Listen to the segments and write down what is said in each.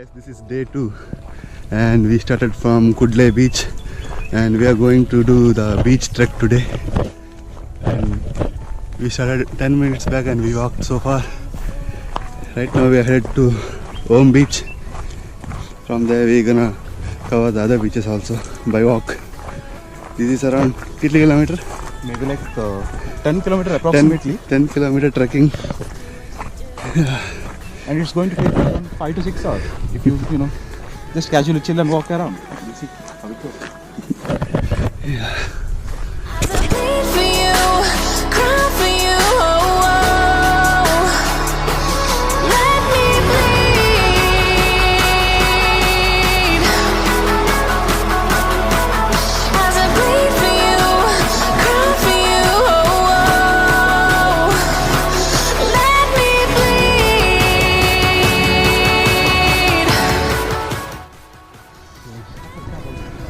guys, this is day 2 and we started from Kudle Beach and we are going to do the beach trek today. And we started 10 minutes back and we walked so far. Right now we are headed to Home Beach. From there we are gonna cover the other beaches also by walk. This is around 8 kilometer? Maybe like 10 kilometer approximately. 10 kilometer trekking. And it's going to take around 5 to 6 hours if you know just casually chill and walk around. You see how it goes. Yeah.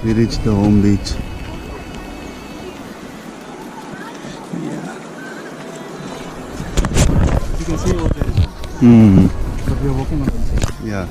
We reached the Home Beach. You can see over there. But we are walking on the side. Yeah.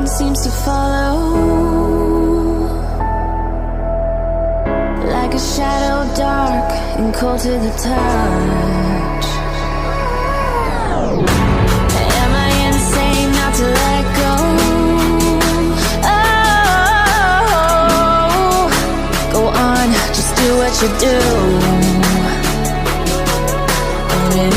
Seems to follow like a shadow, dark and cold to the touch. Am I insane not to let go? Oh, go on, just do what you do. And it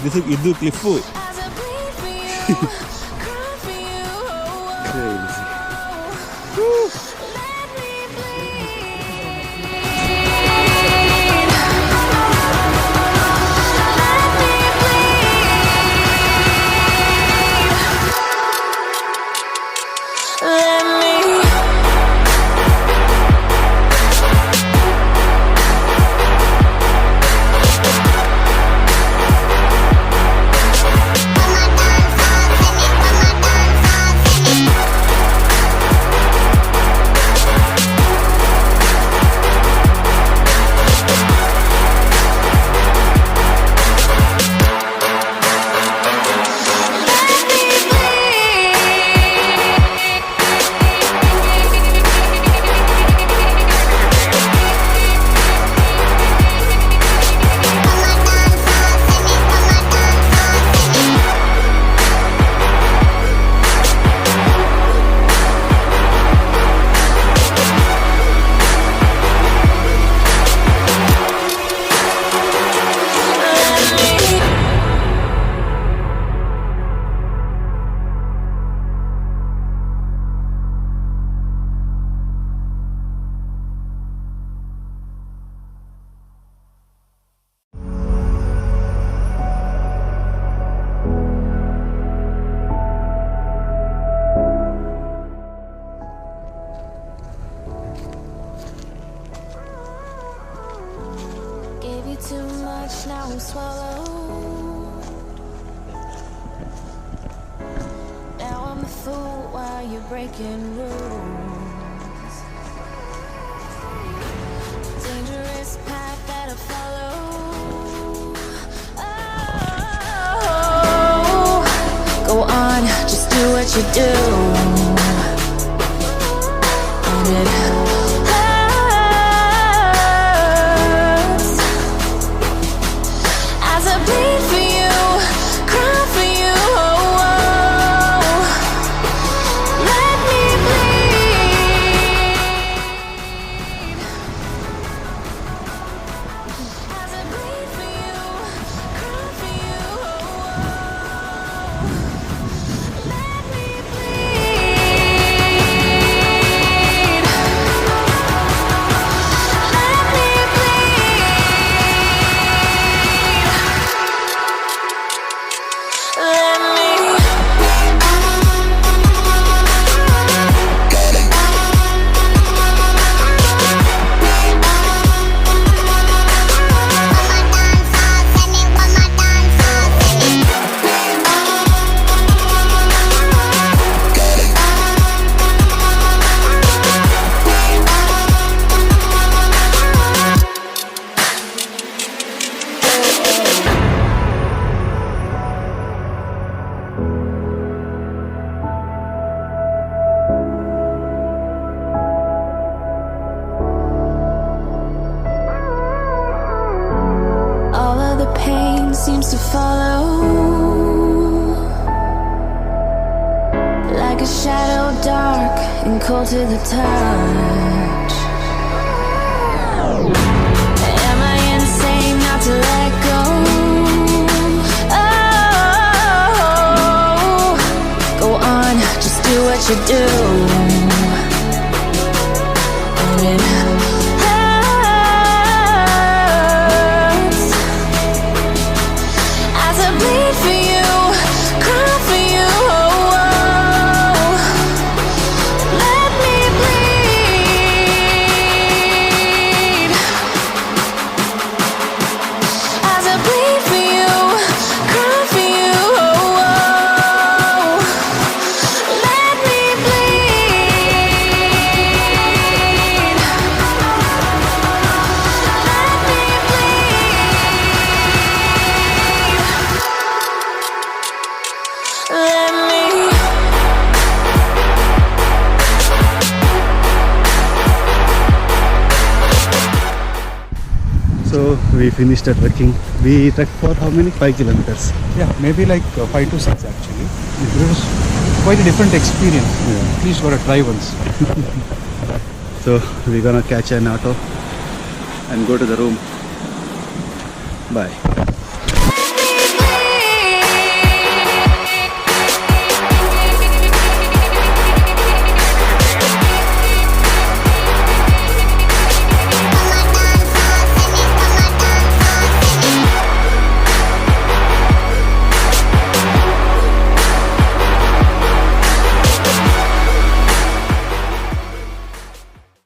This is Iddu Cliffu. Crazy. too much, now I'm swallowed. Now I'm the fool while you're breaking rules. Dangerous path that I follow. Oh, go on, just do what you do. And it and cold to the touch. Am I insane not to let go? Oh, go on, just do what you do. And it hurts as I bleed for you, cry for you. Let me bleed as I bleed for you, cry for you. Let me bleed. Let me bleed. Let me. So we finished the trekking. We trekked for how many? 5 kilometers. Yeah, maybe like 5 to 6 actually. It was quite a different experience. Yeah. At least gotta try once. So we're gonna catch an auto and go to the room. Bye.